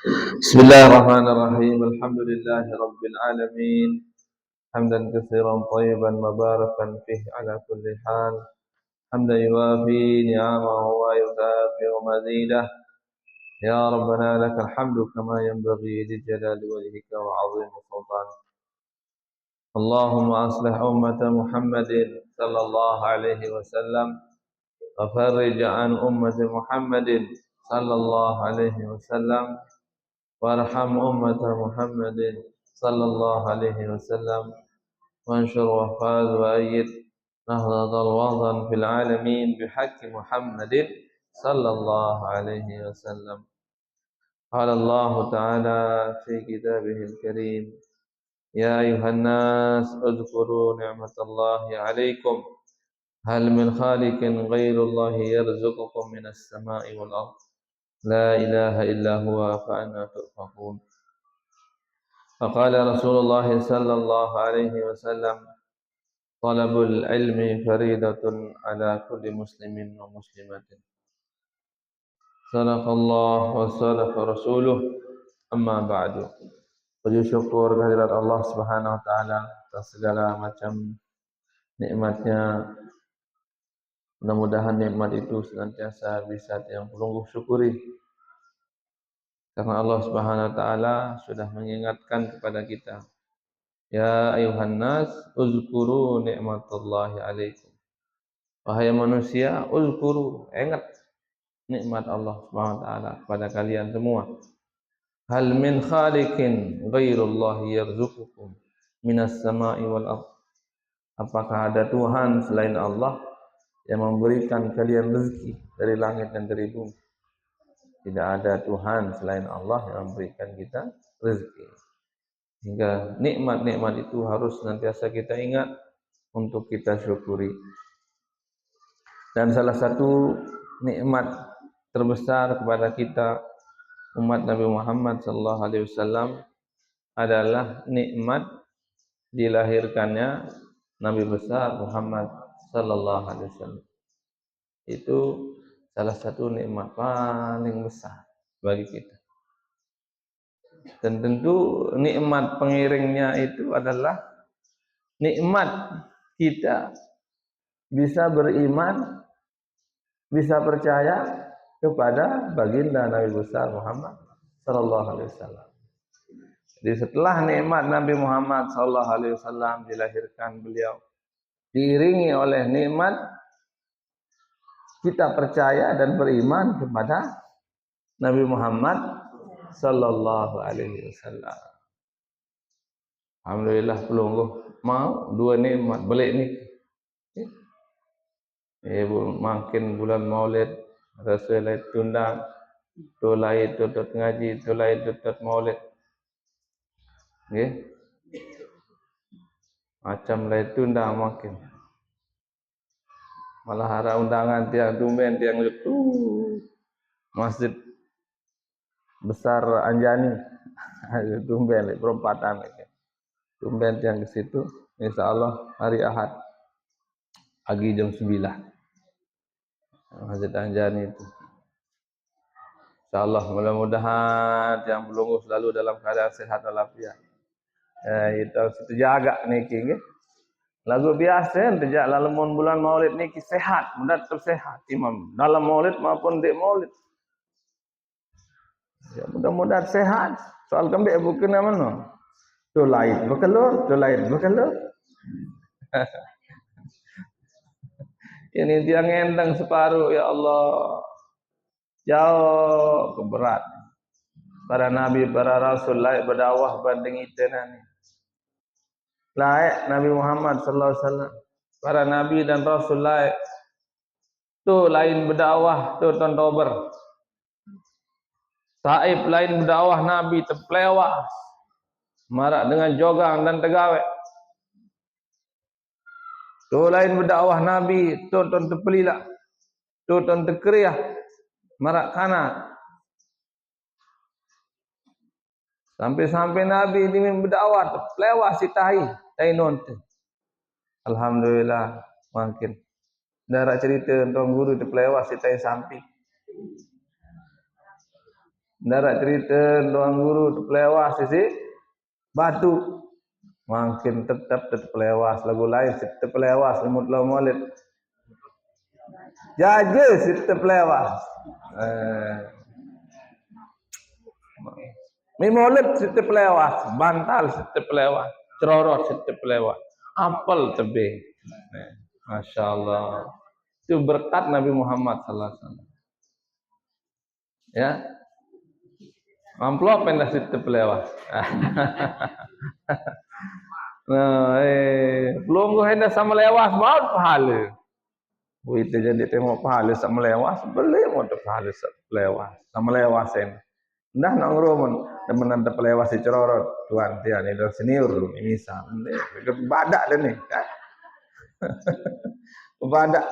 بسم الله الرحمن الرحيم الحمد لله رب العالمين حمدا كثيرا طيبا مباركا فيه على كل حال حمدا يوافي نعمه ويكافئ مزيده يا ربنا لك الحمد كما ينبغي لجلال وجهك وعظيم سلطانك اللهم أصلح أمة محمد صلى الله عليه وسلم وفرج عن أمة محمد صلى الله عليه وسلم وارحم أمة محمد صلى الله عليه وسلم وانشر واحفظ وأيد نهضة الوطن في العالمين بحق محمد صلى الله عليه وسلم. قال الله تعالى في كتابه الكريم يا أيها الناس اذكروا نعمة الله عليكم هل من خالق غير الله يرزقكم من السماء والأرض لا إله إلا هو فأنا تؤفكون. فقال رسول الله صلى الله عليه وسلم طلب العلم فريضة على كل مسلم ومسلمة. صدق الله وصدق رسوله. Amma ba'du. Puji syukur kehadirat Allah Subhanahu wa taala atas segala macam nikmatnya. Mudah-mudahan nikmat itu senantiasa bisa yang pelungguh syukuri. Karena Allah Subhanahu wa taala sudah mengingatkan kepada kita. Ya ayuhan nas uzkuru ni'matallahi alaikum. Wahai manusia, uzkuru, ingat nikmat Allah Subhanahu wa taala kepada kalian semua. Hal min khaliqin ghairullahi yarzuqukum minas sama'i wal ardh. Apakah ada Tuhan selain Allah yang memberikan kalian rezeki dari langit dan dari bumi? Tidak ada Tuhan selain Allah yang memberikan kita rezeki. Hingga nikmat-nikmat itu harus senantiasa kita ingat untuk kita syukuri. Dan salah satu nikmat terbesar kepada kita umat Nabi Muhammad sallallahu alaihi wasallam adalah nikmat dilahirkannya Nabi besar Muhammad sallallahu alaihi wasallam. Itu salah satu nikmat paling besar bagi kita. Dan tentu nikmat pengiringnya itu adalah nikmat kita bisa beriman, bisa percaya kepada baginda Nabi besar Muhammad sallallahu alaihi wasallam. Jadi setelah nikmat Nabi Muhammad sallallahu alaihi wasallam dilahirkan beliau, diiringi oleh nikmat kita percaya dan beriman kepada Nabi Muhammad sallallahu alaihi wasallam. Alhamdulillah pelungguh mau dua nikmat belik ni. Makin bulan Maulid Rasulullah tundang, tu lain tutut ngaji, tu lain tutut Maulid. Nggih. Macam lain tundang makin. Malah ada undangan tiang tumben tiang itu masjid besar Anjani. Tumben perempatan lagi. Tumben tiang ke situ, insyaallah hari Ahad pagi jam 9. Masjid Anjani itu. InsyaAllah mudah-mudahan yang pelungguh selalu dalam keadaan sehat walafiat. Kita jaga niki nggih. Lagu biasa terjak lamun bulan Maulid niki sehat, mudah tersehat imam dalam Maulid maupun di Maulid. Ya, mudah-mudahan sehat. Soal kembali bukan mana? Tu lain berkelur, tu lain berkelur. Ini dia ngendang separuh ya Allah. Jauh keberat. Para nabi, para rasul lain berdakwah banding itu nani. Lain Nabi Muhammad sallallahu alaihi wasallam. Para nabi dan rasul lain tu lain berdakwah tu tahun Oktober. Taib lain berdakwah nabi terpelewas. Marak dengan jogang dan tegawai. Tu lain berdakwah nabi tu tahun terpelilak. Tu tahun terkeriah. Marak kanan. Sampai-sampai Nabi ini berdakwah terpelewas si tahi nonton. Alhamdulillah makin. Darah cerita tuan guru terpelewas si tahi samping. Darat cerita doang guru terpelewas sisi batu. Makin tetap terpelewas lagu lain terpelewas lemut lau maulid. Jaja si terpelewas. Mimolid si terpelewas, bantal si terpelewas, cerorot si terpelewas, apel tebing. Masya Allah. Itu berkat Nabi Muhammad sallallahu alaihi wasallam. Ya. Amplop pendah si terpelewas. Nah, belum gua hendak sama lewas mau pahala. Itu jadi tengok pahala sama lewas, boleh mau pahala lewas, sama lewas ini. Dah nak ngurus dan menanda pelewasi cerorot tuan tian ini dah senior lu ini misal badak dah ni kan badak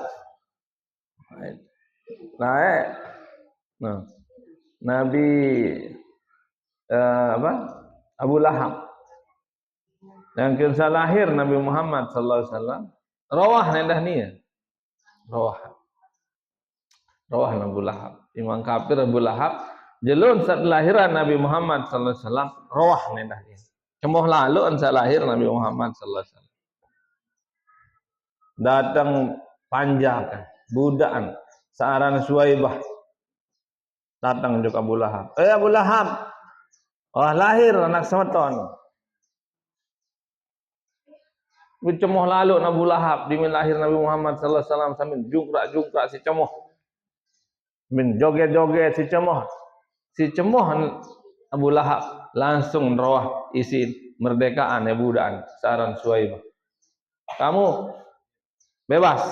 nah Nabi apa Abu Lahab yang kisah lahir Nabi Muhammad sallallahu alaihi wasallam rawah nendah ni rawah Abu Lahab imam kafir Abu Lahab jelun saat lahiran Nabi Muhammad sallallahu alaihi wasallam rawah nendah ni cemoh lalu saat lahir Nabi Muhammad sallallahu alaihi wasallam datang panjakan budakan searan Suwaibah datang juga Abu Lahab Abu Lahab wah lahir anak semeton cemoh lalu Abu Lahab dimin lahir Nabi Muhammad sallallahu alaihi wasallam sambil jungkrak si cemoh min joget-joget si cemoh Abu Lahab langsung rawah isi merdekaan ya budak saran Suwaibah kamu bebas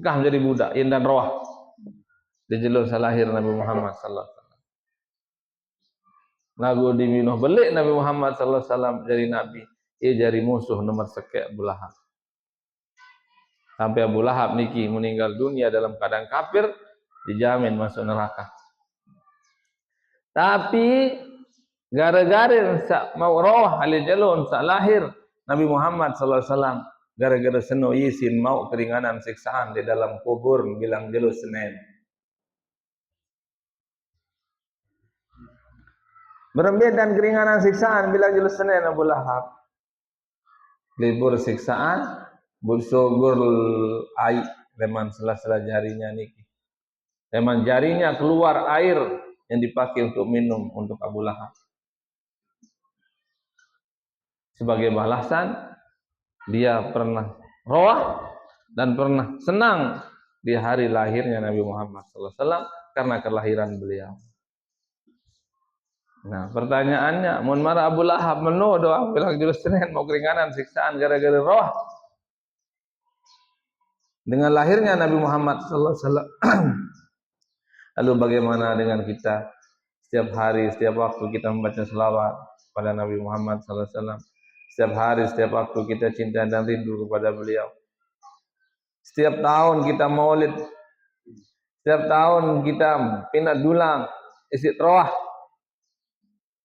kah menjadi budak dan rawah dijelur salahir Nabi Muhammad sallallahu alaihi wasallam lagu diminuh belik Nabi Muhammad sallallahu alaihi wasallam jadi nabi ia jadi musuh nomor sekek Abu Lahab sampai Abu Lahab niki meninggal dunia dalam keadaan kafir dijamin masuk neraka. Tapi gara-gara mau roh alil jalun sak lahir Nabi Muhammad sallallahu alaihi wasallam gara-gara seno izin mau keringanan siksaan di dalam kubur bilang jalur Senin. Berembet dan keringanan siksaan bilang jalur Senin Abu Lahab. Libur siksaan bursugul ai leman sela-sela jarinya niki. Leman jarinya keluar air yang dipakai untuk minum untuk Abu Lahab. Sebagai balasan dia pernah roh dan pernah senang di hari lahirnya Nabi Muhammad sallallahu alaihi wasallam karena kelahiran beliau. Nah, pertanyaannya, mun marah Abu Lahab menu doang bilang jurus Senin mau keringanan siksaan gara-gara roh. Dengan lahirnya Nabi Muhammad sallallahu alaihi wasallam. Lalu bagaimana dengan kita? Setiap hari, setiap waktu kita membaca selawat pada Nabi Muhammad sallallahu alaihi wasallam. Setiap hari, setiap waktu kita cinta dan rindu kepada beliau. Setiap tahun kita maulid. Setiap tahun kita pindah dulang, isi roh.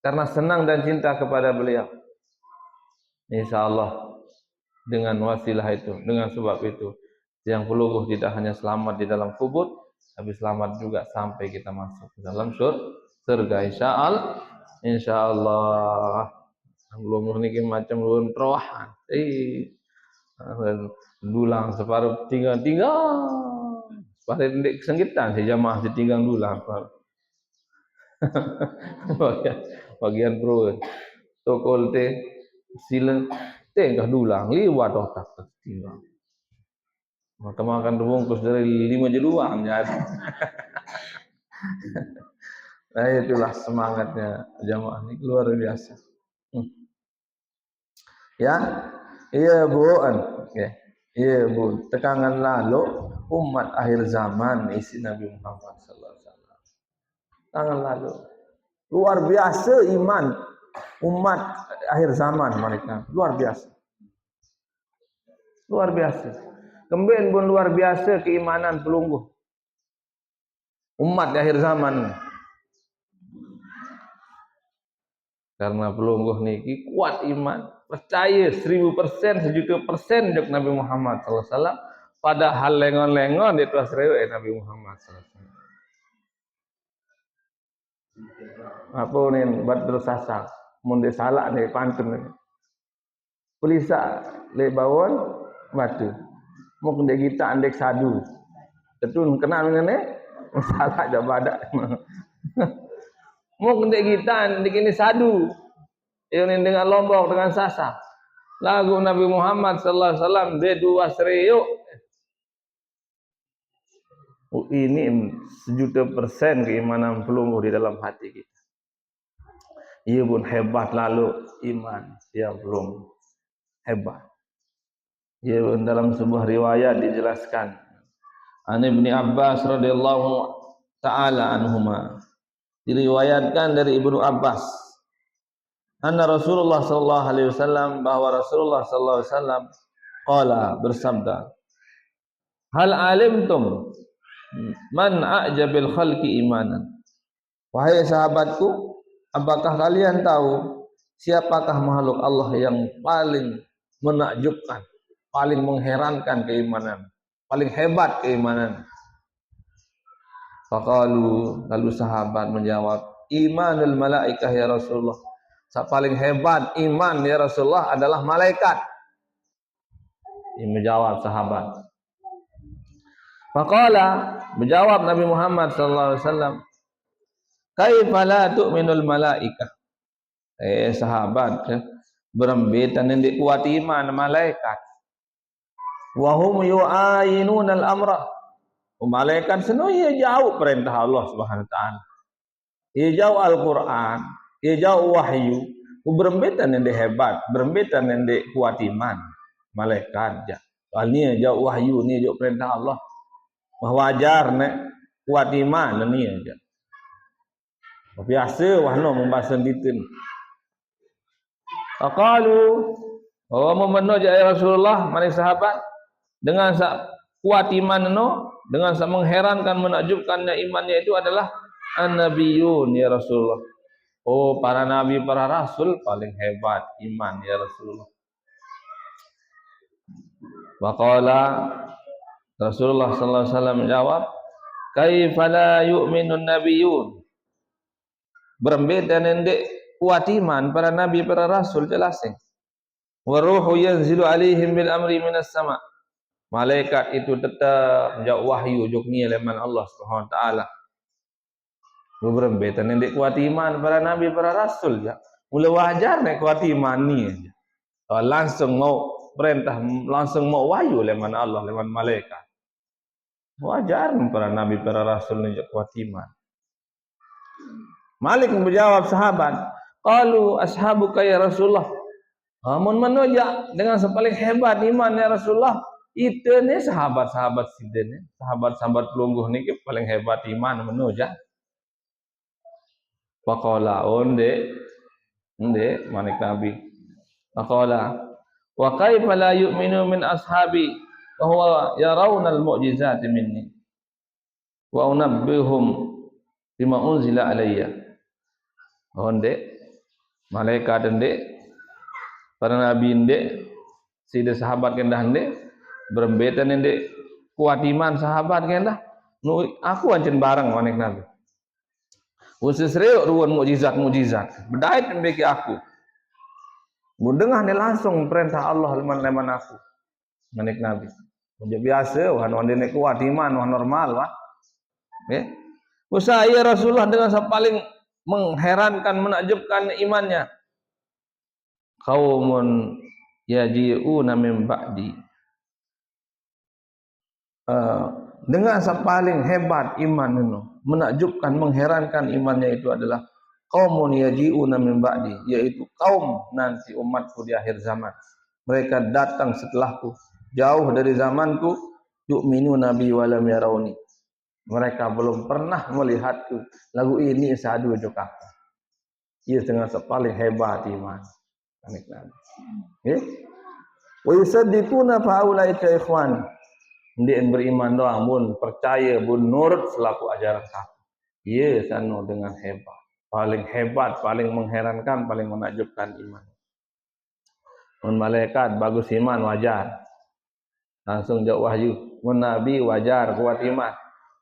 Karena senang dan cinta kepada beliau. InsyaAllah dengan wasilah itu, dengan sebab itu, yang peluruh tidak hanya selamat di dalam kubur, tapi selamat juga sampai kita masuk ke dalam surga. InsyaAllah. Belum niki macam luar perawahan. Dulang separuh tinggal. Separuh ndek sengkitan si jamaah ditinggal dulang. Bagian perut tokol teh sila tengah dulang liwat otak tertinggal maka makan bungkus dari 5 jeluang jadi. Nah itulah semangatnya jamaah ini luar biasa. Ya iya bu iya bu tekangan lalu umat akhir zaman isi Nabi Muhammad sallallahu alaihi wasallam tangan lalu luar biasa iman umat akhir zaman mereka. Luar biasa. Luar biasa. Kembali pun luar biasa keimanan pelungguh. Umat di akhir zaman. Karena pelungguh niki kuat iman. Percaya 1000%, 1.000% jok Nabi Muhammad SAW. Padahal lengon-lengon itu asrewe Nabi Muhammad SAW. apa ni badru sasak mun dia salah ni pantun ni pelisa le bawon batu mung dia kita andek sadu tetun kenal dengan ni salah je badak mung dia kita andek ini sadu ini dengan lombok dengan sasak lagu Nabi Muhammad sallallahu alaihi wasallam dia dua seriuk. Ini 1,000,000% keimanan pelungguh di dalam hati kita. Ia pun hebat lalu iman yang belum hebat. Ia pun dalam sebuah riwayat dijelaskan. An Ibnu Abbas radhiyallahu taala anhuma. Diriwayatkan dari Ibnu Abbas. Anna Rasulullah sallallahu alaihi wasallam bahwa Rasulullah sallallahu alaihi wasallam qala bersabda. Hal alimtum man a'jabil khalqi imanan. Wahai sahabatku, apakah kalian tahu siapakah makhluk Allah yang paling menakjubkan, paling mengherankan keimanan, paling hebat keimanan? Faqalu, lalu sahabat menjawab, imanul malaikah ya Rasulullah. Paling hebat iman ya Rasulullah adalah malaikat. Ini menjawab sahabat. Faqala, menjawab Nabi Muhammad sallallahu alaihi wasallam, kaifa la tu'minul malaikah? Sahabat berembetan yang kuat iman malaikat. Wa hum yu'ayinunal amra. Malaikat seno ia jauh perintah Allah Subhanahu wa taala. Ia jauh Al-Qur'an, ia jauh wahyu. Berembetan yang hebat, berembetan yang kuat iman malaikat ja. Soalnya jauh wahyu ni jauh perintah Allah. Wajar nek kuat iman ni aja. Biasa wahno membahas ditin. Aqalu wa memenuh ya Rasulullah mari sahabat dengan kuat iman no dengan mengherankan menakjubkannya imannya itu adalah an-nabiyun ya Rasulullah. Oh para nabi para rasul paling hebat iman ya Rasulullah. Waqala Rasulullah sallallahu alaihi wasallam menjawab, kaifa la yu'minun nabiyyun? Berbeda nendek kuat iman para nabi para rasul jelasnya. Wa ruhu yanzilu alaihim bil amri minas sama. Malaikat itu tetap menjawab wahyu jukni leman Allah Subhanahu wa taala. Berbeda nendek kuat iman para nabi para rasul ya. Mula wajar nek kuat iman ni aja. Langsung mau perintah langsung mau wahyu leman Allah leman malaikat. Wajar para nabi para rasul ni kuat iman. Malik menjawab sahabat, qalu ashabuka ya Rasulullah. Amun menoja dengan sepaling hebat iman ya Rasulullah. Itu ni sahabat-sahabat sidene, sahabat-sahabat pelungguh ni paling hebat iman menoja. Faqala onde Malik Nabi. Faqala wa kaifa la yu'minu min ashabi bahwa yarawnal mu'jizati minni wa unabbihum bima unzila alayya. Onde malaikat ende para nabi ende sida sahabat kendah ende berembetan ende kuat iman sahabat kendah nu aku ancen bareng manik nabi. Khusus reuk ruan mukjizat bedait bagi aku. Mudengah ni langsung perintah Allah leman aku manik nabi. Udah biasa, wah nek kuat iman, wah normal, wah. Okay. Usaha ya Rasulullah dengan paling mengherankan, menakjubkan imannya. Qaumun yaji'una min ba'di. Dengan paling hebat iman itu, menakjubkan, mengherankan imannya itu adalah qaumun yaji'una min ba'di, yaitu kaum nanti umatku di akhir zaman. Mereka datang setelahku. Jauh dari zamanku, yu'minu nabi walam yarawni. Mereka belum pernah melihatku. Lagu ini sadu juga. Ia dengan paling hebat iman. Wa yusaddiquna fa ulaika ikhwan. Ndek beriman doang pun percaya pun nurut selaku ajaran aku. Ia sanu dengan hebat, paling mengherankan, paling menakjubkan iman. Mun malaikat bagus iman wajar. Langsung jawab wahyu. Mun nabi wajar kuat iman.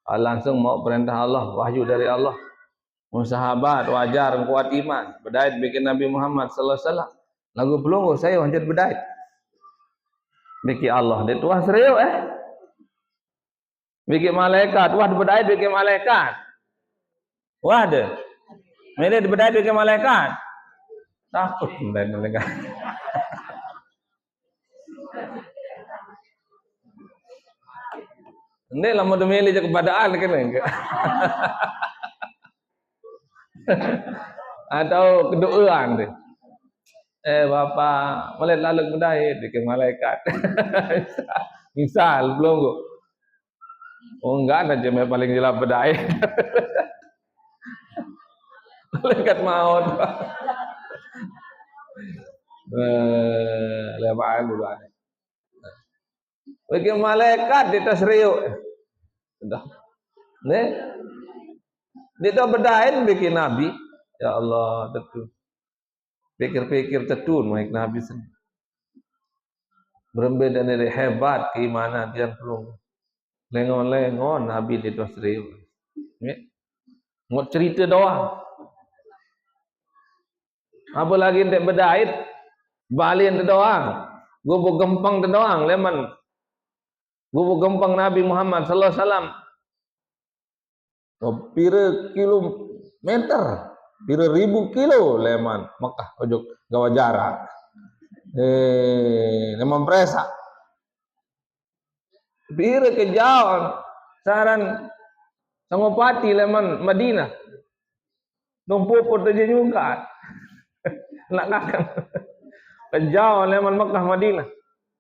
Langsung mau perintah Allah, wahyu dari Allah. Sahabat wajar kuat iman, bedait bikin Nabi Muhammad sallallahu alaihi wasallam. Lagu pelunggu saya wanjat bedait. Bikin Allah dia tuah serius Bikin malaikat, wah bedait bikin malaikat. Wah deh. Mele bedait bikin malaikat. Takut malaikat. Ini lama demeli je kepadaan kan enggak. Atau kedoaan deh. Bapak melihat lalu bedait bikin malaikat. Misal belum. Oh enggak ada jemaah paling jelas bedait. Malaikat maut. Lepas dulu ada. Bikin malaikat di tas riuk. Sudah. Nih. Dia bedain bikin nabi. Ya Allah, tentu. Pikir-pikir tetun naik nabi sendiri. Berbeda dari hebat keimanan yang perlu. Lengon-lengon nabi di tas riuk. Nih. Mau cerita doang. Apa lagi untuk bedait? Balin doang. Gubuk gempang doang, leman. Gubuk gempang Nabi Muhammad sallallahu alaihi wasallam. Pira kilometer, pira ribu kilo leman Mekah ojo gawa jarak. Leman presa. Pira kejauhan saran Sangopati leman Madinah. Numpuk aja juga. Nak kakak. Kejauh leman Mekah Madinah.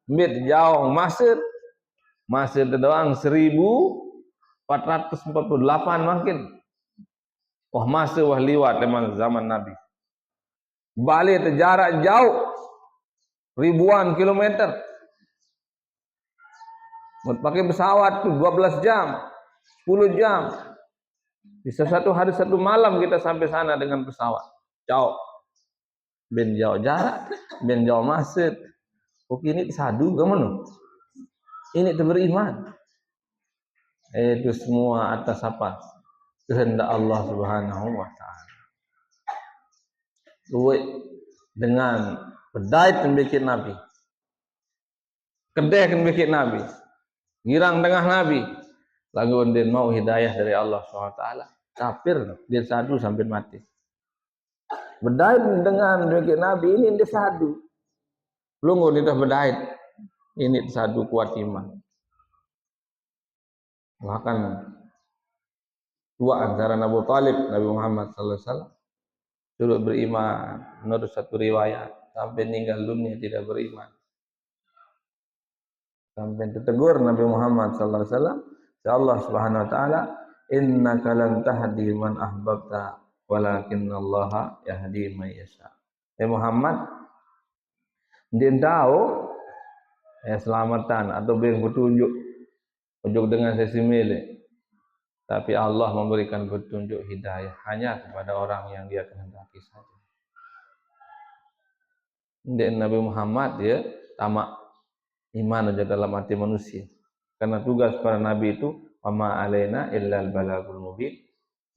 Mbit jauh masjid doang 1448 mungkin. Wah masih wah liwat memang zaman Nabi. Balik jarak jauh ribuan kilometer. Pakai pesawat tuh 12 jam, 10 jam. Bisa satu hari satu malam kita sampai sana dengan pesawat. Jauh. Ben jauh jarak, ben jauh masjid. Oke ini sadu gimana? Ini beriman. Itu semua atas apa? Kehendak Allah Subhanahu wa taala. Luwih dengan bedait bikin nabi. Kedeh bikin nabi. Girang tengah nabi. Lagu din mau hidayah dari Allah Subhanahu wa taala. Kafir dia sadu sampai mati. Bedait dengan bikin nabi ini dia sadu. Belum dia bedait. Ini sadu kuat iman. Bahkan dua antara Abu Talib Nabi Muhammad sallallahu alaihi wasallam turut beriman menurut satu riwayat sampai meninggal dunia tidak beriman. Sampai ditegur Nabi Muhammad sallallahu alaihi wasallam, ya Allah Subhanahu wa taala, innaka lan tahdi man ahbabta walakinallaha yahdi man yasha. Muhammad dia tahu selamatan atau beri petunjuk dengan sesi milik. Tapi Allah memberikan petunjuk hidayah hanya kepada orang yang dia kehendaki saja. Dan Nabi Muhammad dia tamak iman aja dalam hati manusia. Karena tugas para nabi itu wama alaina illal balagul mubin.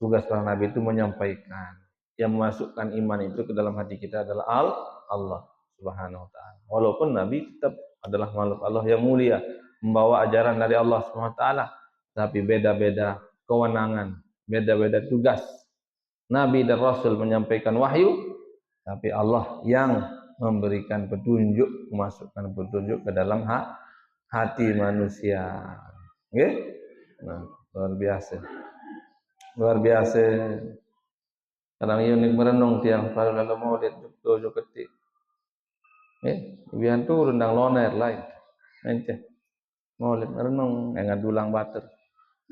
Tugas para nabi itu menyampaikan. Yang memasukkan iman itu ke dalam hati kita adalah Allah Subhanahu wa taala. Walaupun nabi tetap adalah makhluk Allah yang mulia, membawa ajaran dari Allah Subhanahu wa taala, tapi beda-beda kewenangan, beda-beda tugas. Nabi dan Rasul menyampaikan wahyu, tapi Allah yang memberikan petunjuk, memasukkan petunjuk ke dalam hati manusia. Oke? Nah, luar biasa. Luar biasa. Kadang unik merenung tiang pada lalu mau lihat tujuh ketik. Biar tu rendang loner lain. Nanti mau lihat merenung, enggak dulang bater.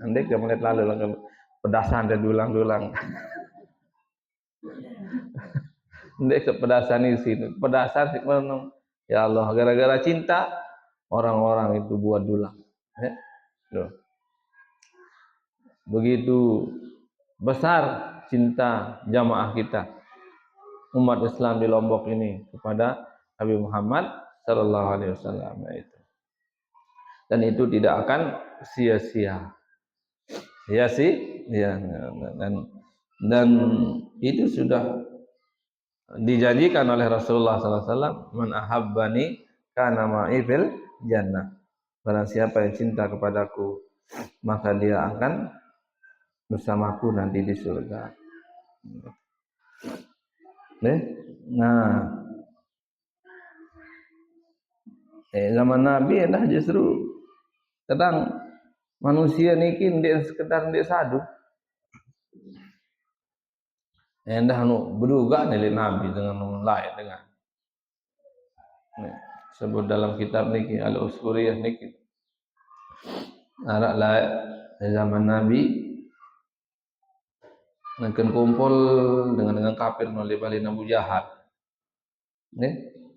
Andai dia melihat lalu pedasan dan dulang-dulang. Andai kepedasan di sini, pedasan sih merenung. Ya Allah, gara-gara cinta orang-orang itu buat dulang. Begitu besar cinta jamaah kita umat Islam di Lombok ini kepada Nabi Muhammad sallallahu alaihi wasallam itu. Dan itu tidak akan sia-sia. Ya sih, ya, dan Dan itu sudah dijanjikan oleh Rasulullah SAW, man ahabbani kana ma'i fil jannah. Barang siapa yang cinta kepadaku, maka dia akan bersamaku nanti di surga. Nah, zaman Nabi dah justru kadang manusia niki ndek sekedar ndek sadu. Endah berduga nilai Nabi dengan orang lain dengan sebut dalam kitab niki Al-Uskuriyah niki arak lain zaman Nabi nak kumpul dengan kafir melalui balik Abu Jahal.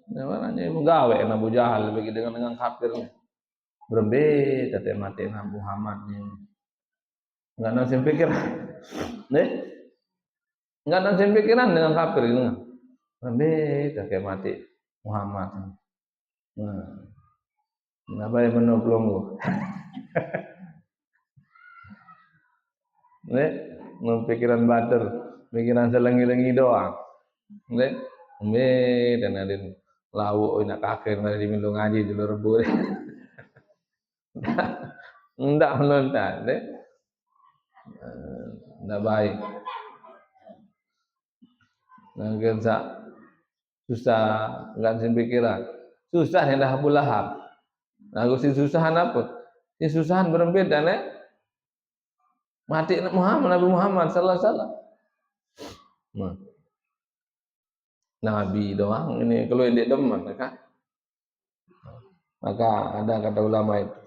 Namanya menggawe Abu Jahal bagi dengan kafir berbeda mati Nabi Muhammad ni. Enggak nasi pikiran. Enggak nasi pikiran dengan kafir gitu. Berbeda kayak mati Muhammad. Kenapa yang menolong gua? Pikiran bater, pikiran selengi-lengi doang. Dan ada lauk nak kakek nak diminum ngaji dulu rebur. Enggak menonton, enggak baik. Nangken susah, enggak sin pikiran. Susah hendak Abu Lahab. Aku si susahan apa? Si susahan berbeda mati Nabi Muhammad sallallahu alaihi wasallam. Nabi doang ini kalau yang dia demen kan. Maka ada kata ulama itu.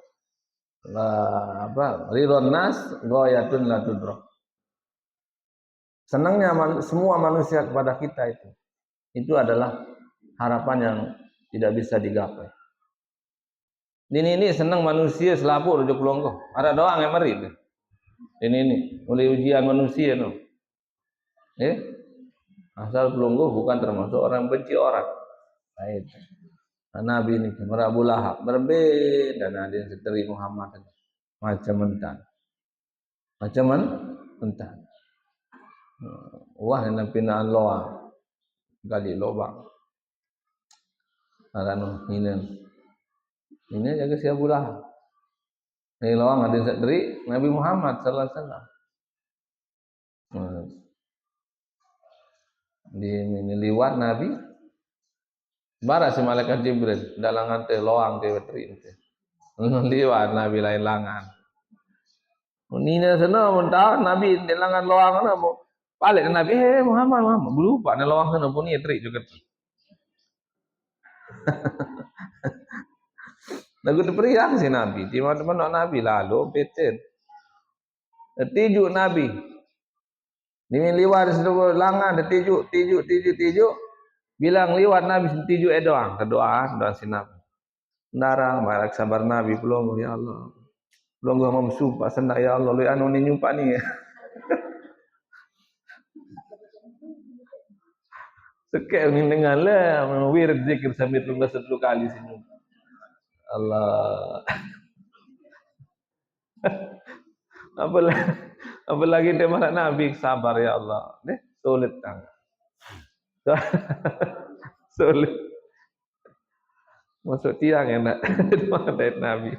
Ridwan nas ghayatun la tudrak. Senangnya semua manusia kepada kita itu adalah harapan yang tidak bisa digapai. Ini senang manusia selaput rujuk longgoh. Ada doang yang merit. Ini mulai ujian manusia no. Asal pelungguh bukan termasuk orang benci orang. Baik. Nabi ini Abu Lahab berbeda dan ada yang seteri Muhammad macam mentan. Wah yang pinaan loa kali lobang. Karena ini jaga si Abu Lahab. Ini loang ada yang seteri Nabi Muhammad sallallahu alaihi wasallam. Di liwat Nabi bara si malaikat Jibril dalangan teh loang teh betri teh liwat Nabi lain langan nina sana mentah Nabi dalangan loang na mo balik Nabi Muhammad lupa na loang sana pun ni teri juga lagu terperiang si Nabi teman-teman Nabi lalu beten tijuk Nabi ini liwat seluruh langan tijuk bilang liwat Nabi tijuk doang doa si Nabi narang marak sabar Nabi belum ya Allah belum gua mau sumpah sendak ya Allah lu anu ni nyumpa ni sekek ni dengan lah wirid zikir sambil 10 kali sini Allah apalagi dia marak Nabi sabar ya Allah sulit tang sulit masuk tiang enak dari Nabi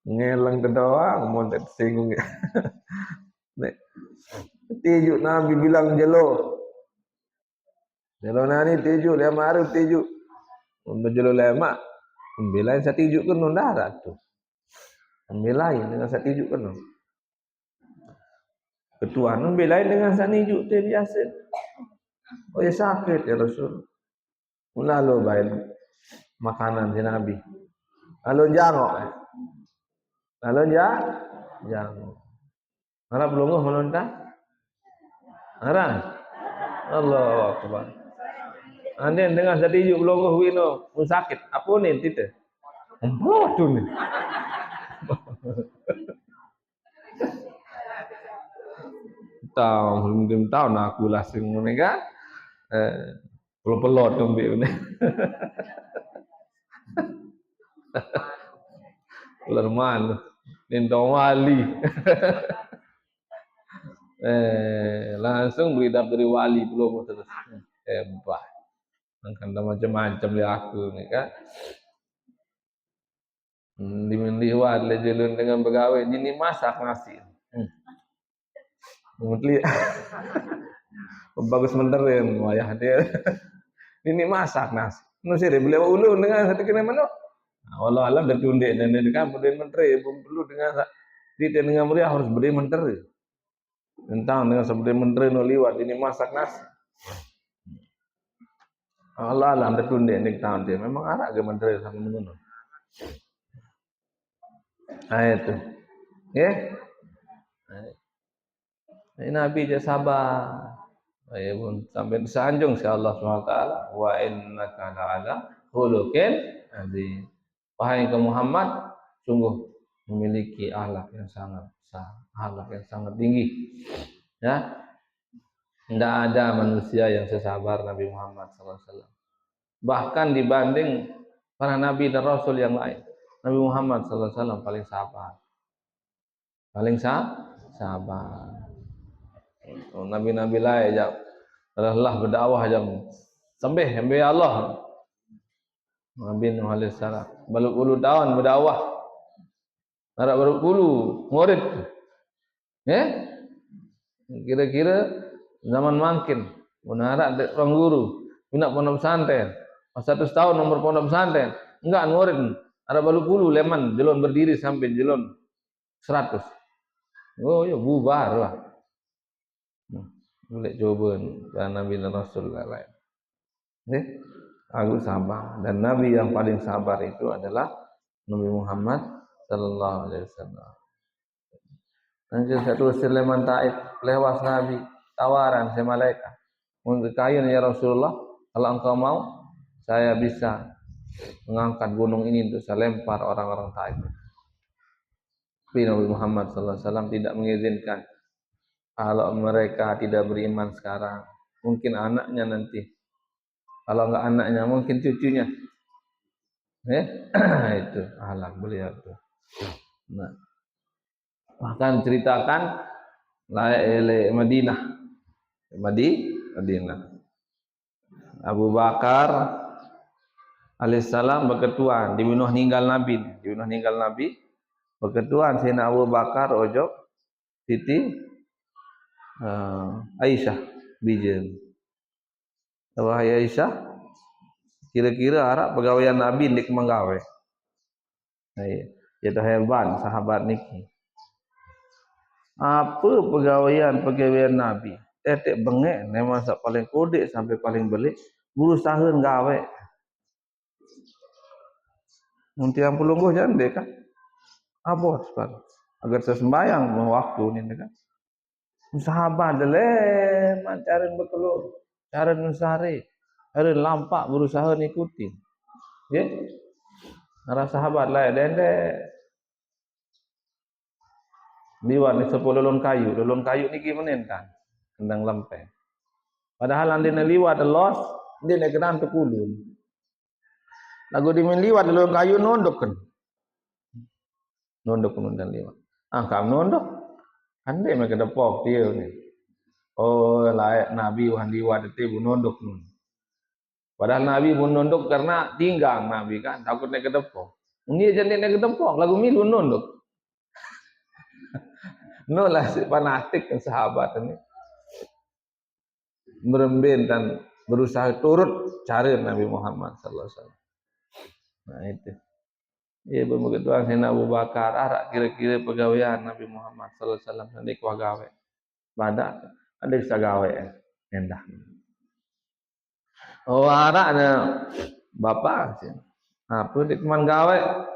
ngeleng doang mau tersinggung tijuk Nabi bilang jelo nani tijuk dia maru tijuk menjelo lemak ambilain saya tijuk kan darat tuh ambilain dengan saya tijuk kan ketuaan ambilain dengan saya tijuk teh biasa oh ya sakit ya Rasul lalu baik makanan si Nabi lalu jangok harap belum melontar harap Allah Akbar anda dengan setijuk belum wino pun sakit apa ni tita bodoh ni belum tahu nak aku langsung mereka pelot dong ni Lerman Nintong wali Langsung beridap dari wali belum terus. Hebat. Kan macam-macam dia aku ni kan. Liwat le jalan dengan pegawai ini masak nasi. Mungkin bagus menterin wayah dia. Ini masak nasi. Nasi dia beliau ulun dengan satu kena mana. Allah alam dah tunduk dan dia kan beri menteri perlu dengan di dengan meriah harus beri menteri. Tentang dengan seperti menteri no liwat ini masak nasi. Allah alam dah tunduk nek tahun dia memang arak ke menteri sama mengono. Itu. Ya. Nabi je sabar. Ya pun sampai sanjung si Allah SWT wa innaka la'ala khuluqin azim. Wahai ke Muhammad, sungguh memiliki akhlak yang sangat besar, akhlak yang sangat tinggi. Ya, tidak ada manusia yang sesabar Nabi Muhammad SAW. Bahkan dibanding para nabi dan rasul yang lain, Nabi Muhammad SAW paling sabar, paling sabar. Nabi-nabi lain jam Allah berdakwah jam sampai Allah. Nabi Nuh alaihi salam baru 10 tahun berdakwah. Harap baru 10 murid. Kira-kira zaman makin menarak orang guru, nak pondok pesantren. Pas 1 tahun nomor pondok pesantren, enggak murid. Harap baru 10 leman jelon berdiri sampai jelon 100. Oh ya bubar lah. Boleh coba dan Nabi dan Rasul lain. Aku sabar dan Nabi yang paling sabar itu adalah Nabi Muhammad sallallahu alaihi wasallam. Nanti satu Sulaiman Taib lewas Nabi tawaran si malaikat. Untuk kayu ya Rasulullah, kalau engkau mau saya bisa mengangkat gunung ini untuk saya lempar orang-orang Taib. Tapi Nabi Muhammad sallallahu alaihi wasallam tidak mengizinkan. Kalau mereka tidak beriman sekarang, mungkin anaknya nanti. Kalau enggak anaknya, mungkin cucunya. Itu ahlak beliau itu. Nah, bahkan ceritakan Madinah. Madinah. Abu Bakar alaihissalam berketuan dibunuh ninggal Nabi. Berketuan Sayyidina Abu Bakar ojo Siti Aisyah bijen. Wahai Aisyah, kira-kira harap pegawaian Nabi nik menggawe. Itu hebat sahabat niki. Apa pegawaian Nabi? Tetek bengek, masa paling kodek sampai paling belik, berusaha gawe. Nanti yang pelungguh jande kan? Apa sebab? Agar sesembayang waktu ini kan? Sahabat dele, mancarin berkelur, cari nusari, cari lampak berusaha ngikuti. Ya, para sahabat lah, dende. Liwat ni 10 lelon kayu ni gimana kan? Tendang lempe. Padahal andi liwat los, dia nak kena tu kulun. Lagu di liwat lelon kayu nondok kan. Nondok dan liwat. Kam nondok. Ande mereka depok dia ni. Oh, layak Nabi wan liwat itu nondok nun. Padahal Nabi pun nondok karena tinggal Nabi kan, takut nak kedepok. Ini aja nak kedepok, lagu milu nondok. Nolah si fanatik dan sahabat ini merembin dan berusaha turut cari Nabi Muhammad sallallahu alaihi wasallam. Nah itu. Ia bermegituan Sayyidina Abu Bakar arak kira-kira pegawaian Nabi Muhammad sallallahu alaihi wasallam sandik wa gawe. Badak ada bisa gawe endah. Oh araknya bapak sih. Apa dik man gawe?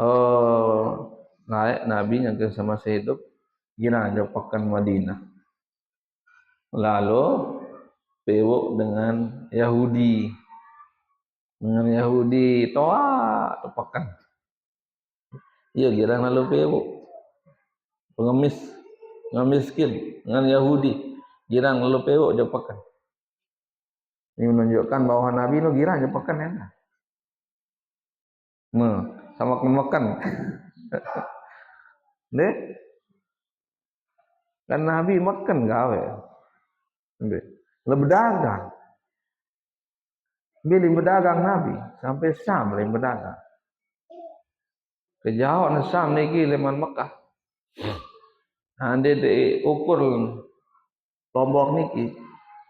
Oh naik Nabi yang sama sehidup gina jopakan Madinah. Lalu pewok dengan Yahudi. Toa topakan. Iya girang lalu pewok. Pengemis miskin dengan Yahudi. Girang lalu pewok jopakan. Ini menunjukkan bahwa Nabi itu girang jopakan ya. Sama makan. Deh. Kan Nabi makan gawe. Le berdagang. Bila berdagang Nabi sampai Syam le berdagang. Kejauh na Syam niki leman Mekah. Ande de ukur Lombok niki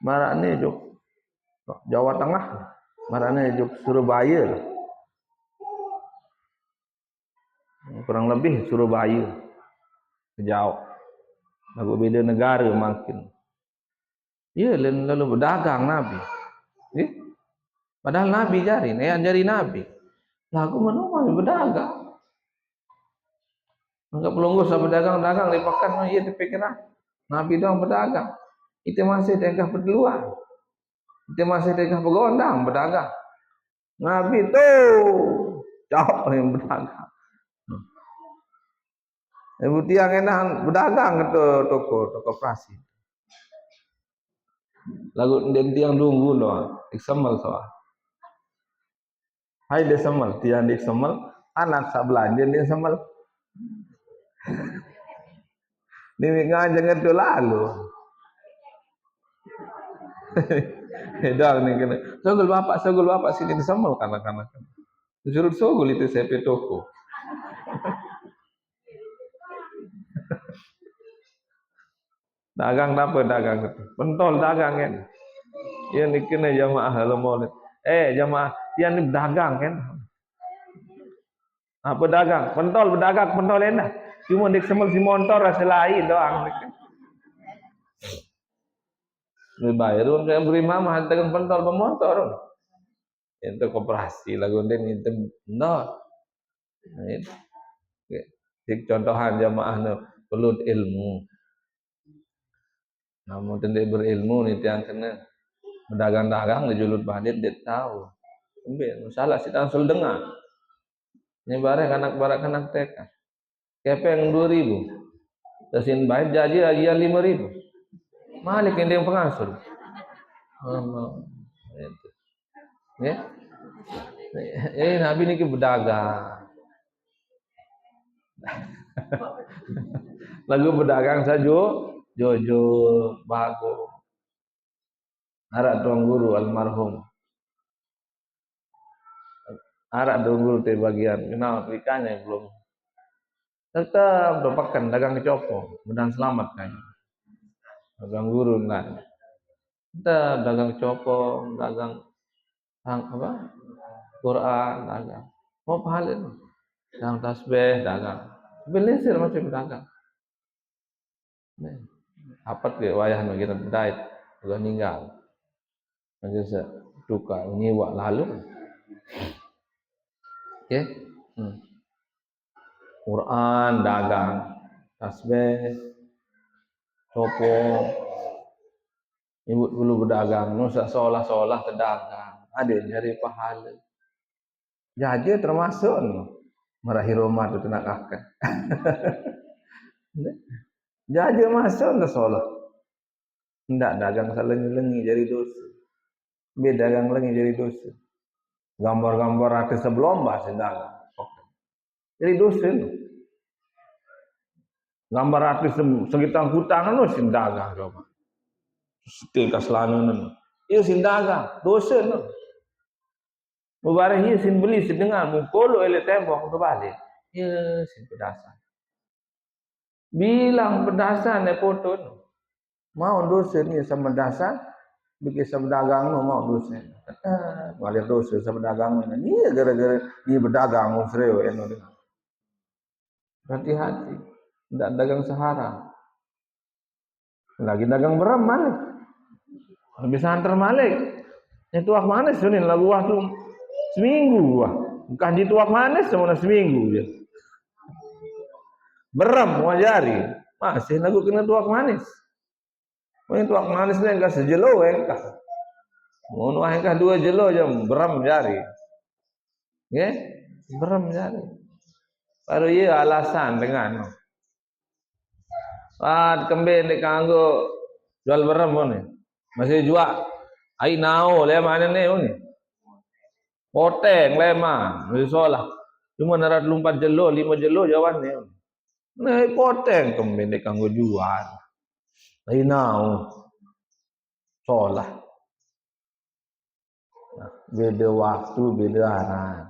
marane juk Jawa Tengah, marane juk Surabaya. Kurang lebih Surabaya. Kejauh. Lagu beda negara makin. Ya, lalu berdagang Nabi. Eh? Padahal Nabi jari, jari Nabi. Lagu mana berdagang. Enggak perlu usah berdagang-dagang lepakan iya dipikiran. Nabi doang berdagang. Itu masih tengah berdeluan. Itu masih tengah bergondang berdagang. Nabi tuh jauh yang berdagang. Ibu tiang enak berdagang ke toko operasi. Lagu den tiang tunggu loh, iksamal soal. Hai dia semal, tiang dia semal, anak sak belanja dia semal. Ini ngajeng itu lalu. Hedang nih kena. Sogol bapak sini disemal kanak-kanak. Disuruh sogol itu CP toko. Dagang apa dagang itu? Pentol dagang kan? Yang dikena jamaah halam maulid. Jamaah yang ini dagang kan? Apa dagang? Pentol berdagang, pentol enak. Cuma dik semal si motor rasa lain doang. Bayar pun kayak beri mama dagang pentol pemotor. Itu koperasi lagu den itu no. Contohan jamaah perlu ilmu. Namun tidak berilmu nih yang kena berdagang-dagang di julut badit dia tahu. Masalah si tansul dengar. Ini barang anak TK. Kepeng 2.000. Tesin baik jadi ajian 5.000. Malik yang pengasuh. Ya. Nabi ini berdagang. Lagu berdagang saja Jojo bago. Arak tuang guru almarhum. Arak tuang guru te bagian. Kenal ikannya belum. Tetap berpakan dagang kecopo. Mudah selamat kan. Dagang guru enggak. Tetap dagang kecopo, dagang apa? Quran dagang. Mau pahalin. Dagang tasbih dagang. Belisir masih berdagang. Apa ke wayah kita berdait. Udah ninggal. Macam duka nyiwa lalu. Okay. Quran dagang, tasbih, copo, ibu dulu berdagang, nusa seolah-olah terdagang, ada nyari pahala. Jadi termasuk merahi rumah itu nak akan. Jadi masuk ndak seolah. Ndak dagang salengi-lengi jadi dosa. Beda dagang lengi jadi dosa. Gambar-gambar artis sebelum bahasa dagang. Jadi dosa itu. Gambar artis sekitar hutan itu sindagang coba. Setil kaslanan. Itu sindagang, dosa itu. Mubarah ia sin beli sedengar mukolo ele tembok tu balik. Ya sin pedasan. Bilang pedasan ne foto tu. Mau dosa ni sama dasan bikin seberdagang mau dosa. Balik dosa seberdagang ni gara-gara ni berdagang musreo eno dengan. Hati-hati. Tidak dagang sehara. Lagi dagang beram malik. Bisa antar malik. Itu wak manis ni lagu waktu seminggu wah. Bukan di tuak manis sama seminggu je. Beram wajari. Masih lagu kena tuak manis. Ini tuak manis ni enggak sejelo engkau. Mau engkau 2 jelo jam beram jari. Ya? Beram jari. Baru ia alasan dengan kembali dek kanggo jual beram ni. Masih jual. Ai nao le mana ni. Poteng lemah, misalnya cuma narat 4 jelo, 5 jelo jawan ni. Nah poteng kembali kanggo jual. Inau solah. Beda waktu, beda arah.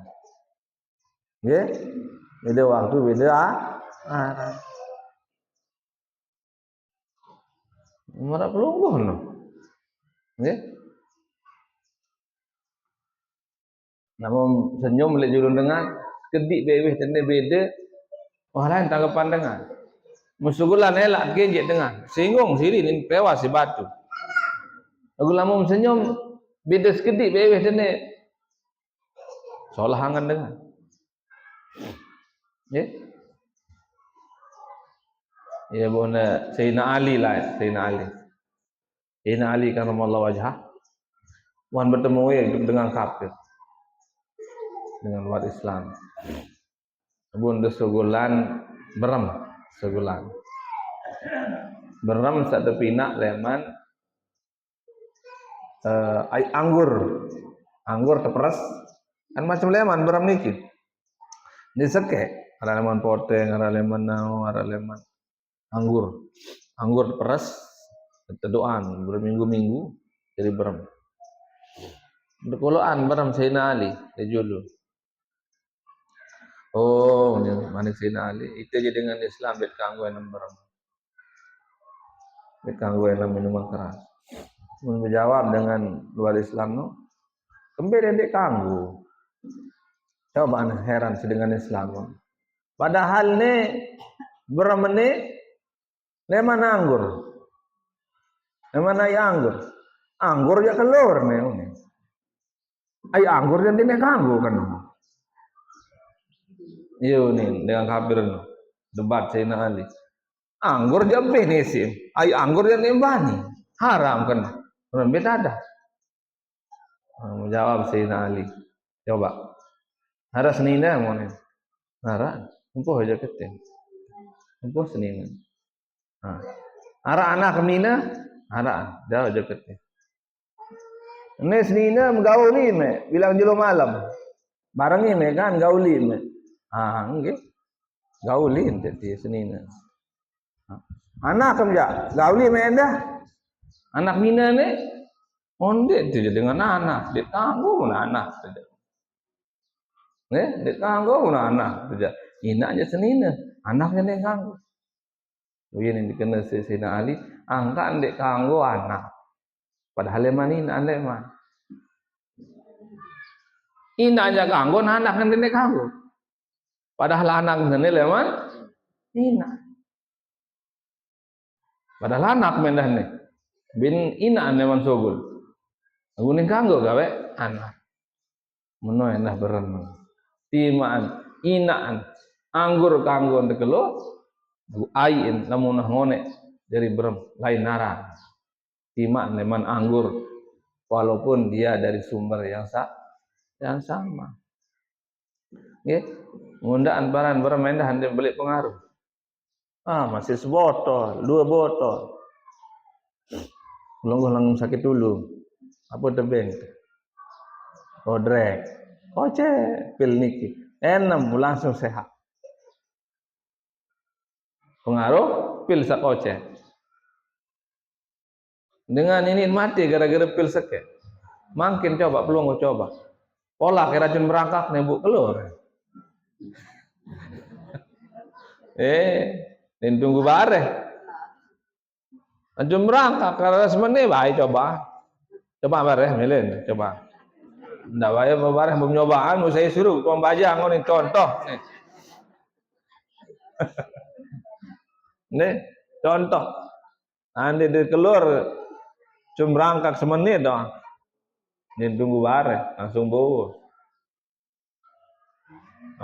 Ya, beda waktu, beda arah. Mana pelungguh no. Ya. Namun senyum lek julun dengar, kedik bebeh tende beda. Wah lain tanggapan dengar. Musugulan elak genjek dengar. Singgung siri ni tewas si batu. Aku lama senyum beda sekedik bebeh tende. Solah angan dengar. Ya. Ya bona Sayyidina Ali lah, Sayyidina Ali. Sayyidina Ali karramallahu wajhah. Wan bertemu dengan kafir. Dengan umat Islam. Bunda segulan berem segulan. Berem sak tepinak leman ai anggur. Anggur teperes kan macam leman berem niki. Diseke, ada leman poteng, ada leman nau, ada leman anggur. Anggur teperes tedoan berminggu-minggu jadi berem. Berkoloan berem Sayyidina Ali dejulu. Oh, manik Sayyidina Ali. Itu je dengan Islam bet kanggo enam berem. Bet kanggo enam minuman keras. Menjawab dengan luar Islam no. Kembali dek kanggo. Coba anda heran sedengan Islam no. Padahal ne berem ne leman anggur. Leman ai anggur. Anggur ya keluar ne. Ai anggur yang dine kanggo kan. Iyo ni dengan kafir no. Debat Sayyidina Ali. Anggur jambeh nesim. Ai anggur yang nembani. Haram kan. Beda ada. Menjawab Sayyidina Ali. Coba. Hara senina mau ni. Hara. Empuh aja keting. Empuh senina. Hara anak kemina. Hara. Dah aja keting. Ini senina menggauli me. Bilang jelo malam. Barang ini kan gauli me. Enggak. Gauli jadi senina. Anak kemja. Gauli me dah. Anak mina ni. Onde tu je dengan anak. Dia tangguh pun anak. Dia tangguh pun anak. Ina je senina. Anaknya dia tangguh. Ini dikenal Sayyidina Ali. Angkat dia tangguh anak. Padahal leman ina leman. Ina aja tangguh. Anak yang dia tangguh. Padahal anak ini leman ina. Padahal anak mendah ni. Bin ina leman sogul. Aku ni tangguh gawe anak. Menoy dah berem. Timaan, inaan, anggur kanggo dekelo, ain lamun ngone dari berem lain nara. Timaan leman anggur walaupun dia dari sumber yang sama. Nggih. Ngundaan baran berem endah hande beli pengaruh. Masih sebotol, 2 botol. Long sakit dulu. Apa tebeng? Odrek. Oce pil niki. Enam langsung sehat. Pengaruh pil sak oce. Dengan ini mati gara-gara pil seke. Makin coba peluang coba. Pola kira racun merangkak nebuk keluar. Dan tunggu bareh. Racun merangkak karena semene baik coba. Coba bareh milen coba. Ndak wae bareh nyobaan saya suruh tuang baja ngono contoh nih. Nih, contoh. Ande dia keluar cuma berangkat semenit doang. Dia tunggu bareng, langsung bawa.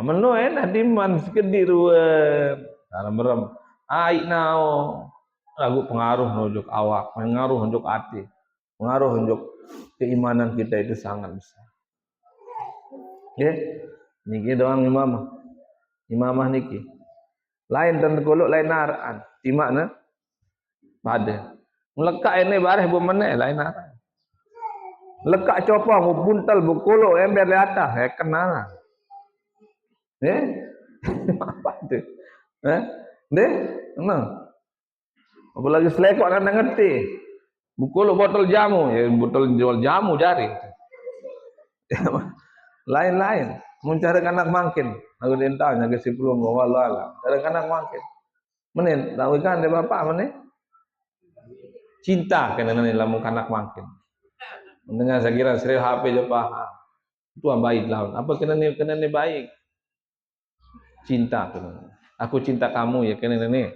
Menu enak diman sekedih ruwe. Dalam berem. Ai nao. Lagu pengaruh nunjuk awak, pengaruh nunjuk hati. Pengaruh nunjuk keimanan kita itu sangat besar. Ya, niki doang imamah niki. Lain dan kolok lain naraan. Di mana? Pada. Melekak ini bareh bu meneh lain naraan. Lekak copa bu buntal bu kolok ember di atas. Kenal. Apa tu? Deh, kenal. Apalagi selekok kan ngerti. Bukul botol jamu, ya botol jual jamu jaring. Lain-lain. Mencari anak makin. Aku dintanya ke si pelung wala. Cari anak makin. Menin, tahu kan dia bapak menin? Cinta kena nani lamu kanak makin. Mendengar saya kira serius HP je paham. Itu baik lah. Apa kena ni baik? Cinta kena. Aku cinta kamu ya kena ni.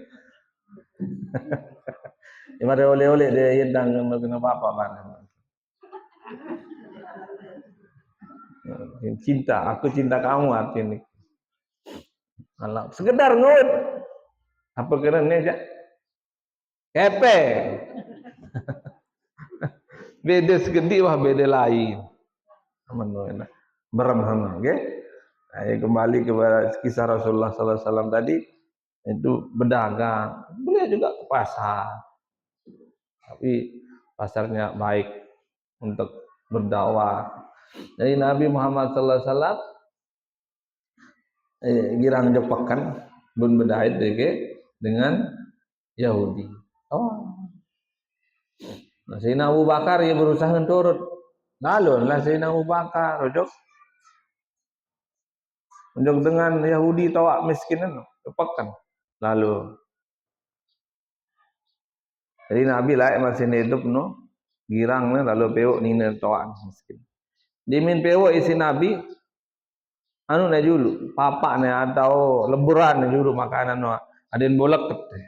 Ya mari oleh-oleh dia yendang kena apa mana. Cinta, aku cinta kamu artinya. Kalau sekedar ngut. Apa kena ni aja? Kepe. Beda segede wah beda lain. Aman berem sama, okey? Kembali kepada kisah Rasulullah sallallahu alaihi wasallam tadi, itu berdagang. Boleh juga ke pasar. Tapi pasarnya baik untuk berdakwah. Jadi Nabi Muhammad sallallahu alaihi wasallam girang jepakan bun berdait dengan Yahudi. Oh. Nah, Sayyidina Abu Bakar ya berusaha turut. Lalu lah Sayyidina Abu Bakar ojok dengan Yahudi tawak miskinan jepakan. Lalu jadi Nabi lah masih hidup no girang lalu pewok nina tawak miskin. Dimin pewok isi Nabi anu na julu papa ne atau leburan na julu makanan no aden bolak teh.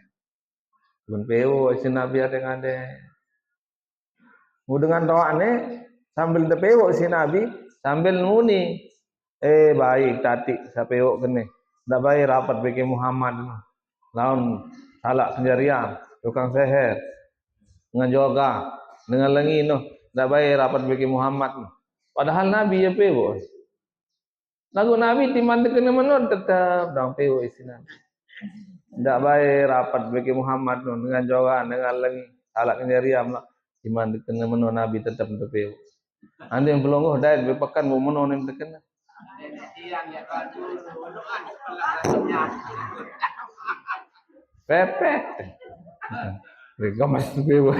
Bun pewok isi Nabi ada dengan tawak ne sambil tepewok isi Nabi sambil nguni baik tati sapewok kene. Ndak baik rapat bagi Muhammad lawan salak sendirian tukang seher dengan joga dengan lengi no ndak baik rapat bagi Muhammad padahal Nabi ya pewo lagu Nabi timan kena menon tetap dang pewo isinan ndak baik rapat bagi Muhammad no dengan joga dengan lengi salak sendirian lah timan kena menon Nabi tetap untuk pewo ande yang pelongoh dait bepekan mau menon yang terkena pepet mereka masih pewo.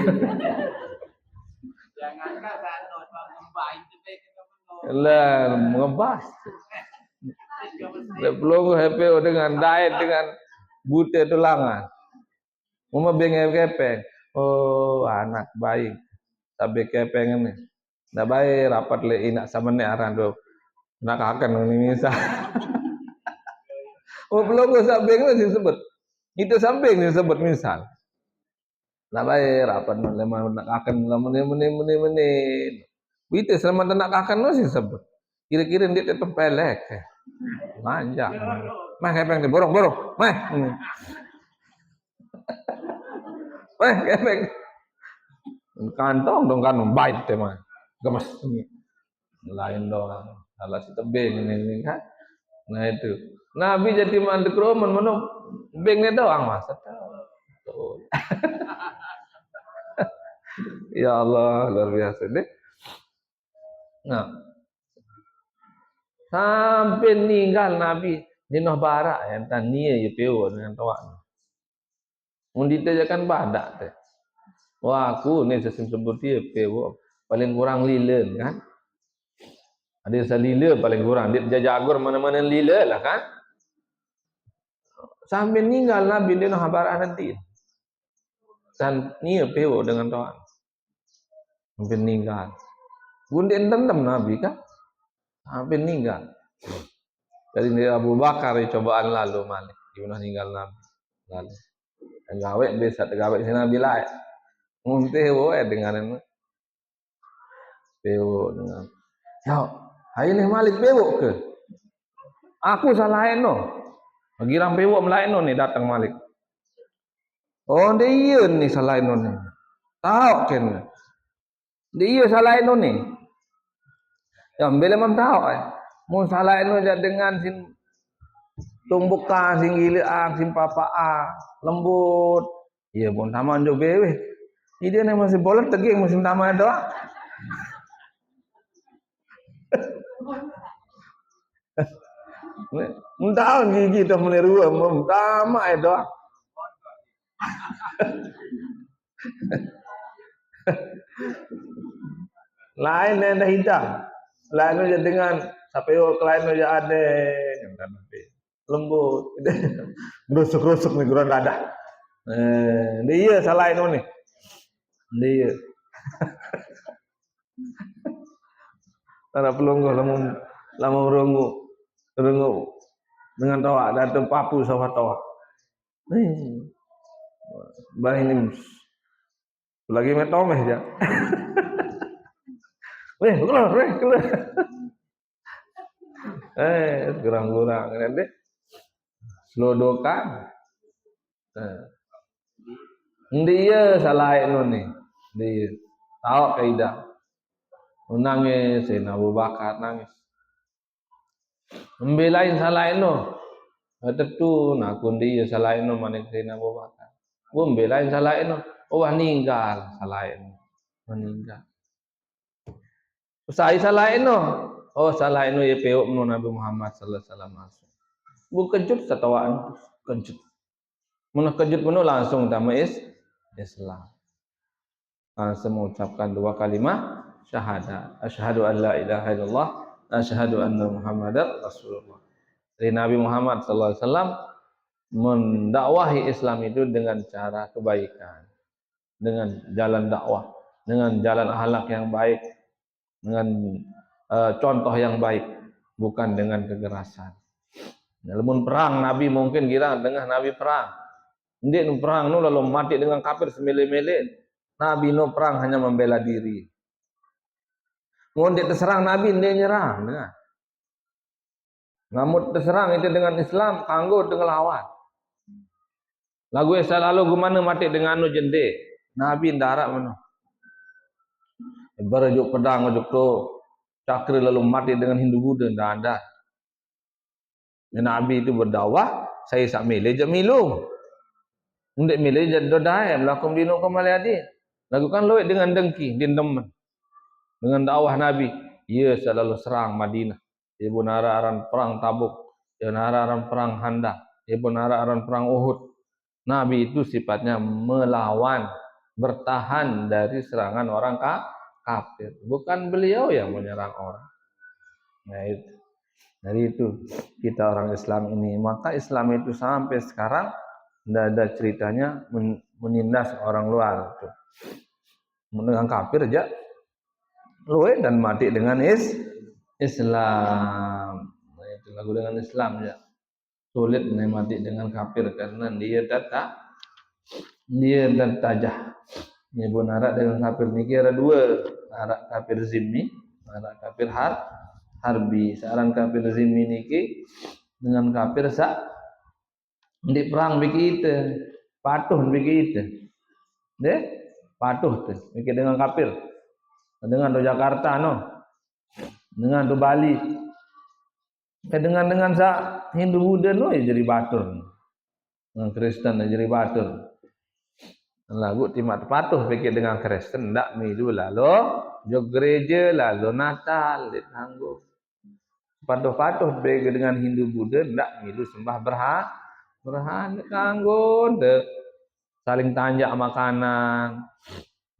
Jangankan sanot membaik lah ngebas. Belum happy dengan diet dengan bute tulangan. Mau bengeng kepeng. Oh anak baik. Tapi kepeng ini. Ndak baik rapat le inak sama ne aran do. Nak akan ini misal. Oh belum samping sih sebut. Itu samping disebut misal. Nak baik rapat lemah nak akan menit. Itu selama nak akan masih sebut. Kira-kira dia tetap pelek. Manjang. Mah kepeng di borong. Mah. Mah kepeng. Kantong dong kan baik teh mah. Gemes. Lain doang. Salah si tebing ini kan. Nah itu. Nabi jadi mandek roman mana bengnya doang mas. Ya Allah luar biasa deh. Nah, sampai meninggal Nabi di Noh Barak yang nia ya pewo dengan tuan. Mundita jangan badak teh. Wah aku ni sesim sebut dia pewo paling kurang lilen kan. Ada salila paling kurang dia jajagur mana-mana lila lah kan. Sampai meninggal Nabi di Noh Barak nanti. Dan nia pewo dengan tuan. Sampai meninggal. Gundin tendam Nabi kan. Sampai meninggal. Jadi Abu Bakar cobaan lalu malik. Gimana meninggal Nabi. Lalu. Gawe bisa gawe si Nabi lah. Muntih woe dengan pewo dengan. Ya, hari ni malik pewo ke? Aku salahin no. Girang pewo melain no ni datang malik. Oh dia ni salahin no ni. Tahu kan? Dia salahin no ni. Ya bila mam tahu mun salahin no dengan sin tumbukan sing gilaan sin papaa lembut. Iya pun taman jo bewe. Ini dia masih bolat teging musim taman doang. Muntah gigi tu meniru mum tamak doang. Lain yang dah hitam. Lain aja dengan sampai lain aja ada yang lembut. Rusuk-rusuk nih kurang dadah. Dia salah itu nih. Dia. Ada pelunggu lamun rungu dengan tawa datang papu sama tawa. Bah ini lagi metomeh ya. Keluar. Kurang-kurang nanti selodokan. Dia salah itu nih. Dia tahu kaidah. Nangis, Abu Bakar nangis. Membelain salah itu. Tentu nak kundi salah itu mana Abu Bakar. Membelain salah itu. Oh meninggal salah itu. Meninggal. Usai salah itu. Oh salah itu ya peuk Nabi Muhammad sallallahu alaihi wasallam. Bukan kejut setawaan kejut. Mun kejut pun langsung utama Islam. Langsung mengucapkan dua kalimat syahadat. Asyhadu an la ilaha illallah, asyhadu anna Muhammadar Rasulullah. Dari Nabi Muhammad sallallahu alaihi wasallam mendakwahi Islam itu dengan cara kebaikan, dengan jalan dakwah, dengan jalan akhlak yang baik, dengan contoh yang baik, bukan dengan kekerasan. Namun perang Nabi mungkin kira dengan Nabi perang. Ndek nu perang nu lalu mati dengan kafir semele-mele. Nabi nu perang hanya membela diri. Ngonde terserang Nabi ndek nyerang dengan. Namun terserang itu dengan Islam kanggo dengan lawan. Lagu esa lalu gimana mati dengan nu jende. Nabi ndarak mana. Berajuk pedang ajuk tu cakri lalu mati dengan Hindu Buddha ndak ada. Nabi itu berdakwah, saya sak milih je milung. Ndek milih je dodai melakum dino kembali adi. Lakukan loe dengan dengki, dendam. Dengan dakwah Nabi, ia selalu serang Madinah. Ia pun aran perang Tabuk, ia aran perang Handa, ia pun aran perang Uhud. Nabi itu sifatnya melawan, bertahan dari serangan orang kafir. Bukan beliau yang menyerang orang. Nah itu. Dari itu kita orang Islam ini, maka Islam itu sampai sekarang tidak ada ceritanya menindas orang luar. Dengan kafir aja, luwe dan mati dengan Islam. Nah, itu lagu dengan Islam ya. Sulit mati dengan kafir karena dia tajah. Ini pun arak dengan kafir niki ada dua, arak kafir zimmi, arak kafir harbi. Seorang kafir zimmi niki dengan kafir di perang begitu, patuh begitu, deh patuh tuh, begitu dengan kafir, dengan do Jakarta no, dengan do Bali, dengan Hindu Buddha no ya jadi batur, dengan Kristen ya jadi batur. Lagu timat patuh begitu dengan Kristen, ndak milu lalu jog gereja lalu Natal ditangguh. Patuh-patuh begitu dengan Hindu Buddha ndak milu sembah berhala kanggo saling tanjak makanan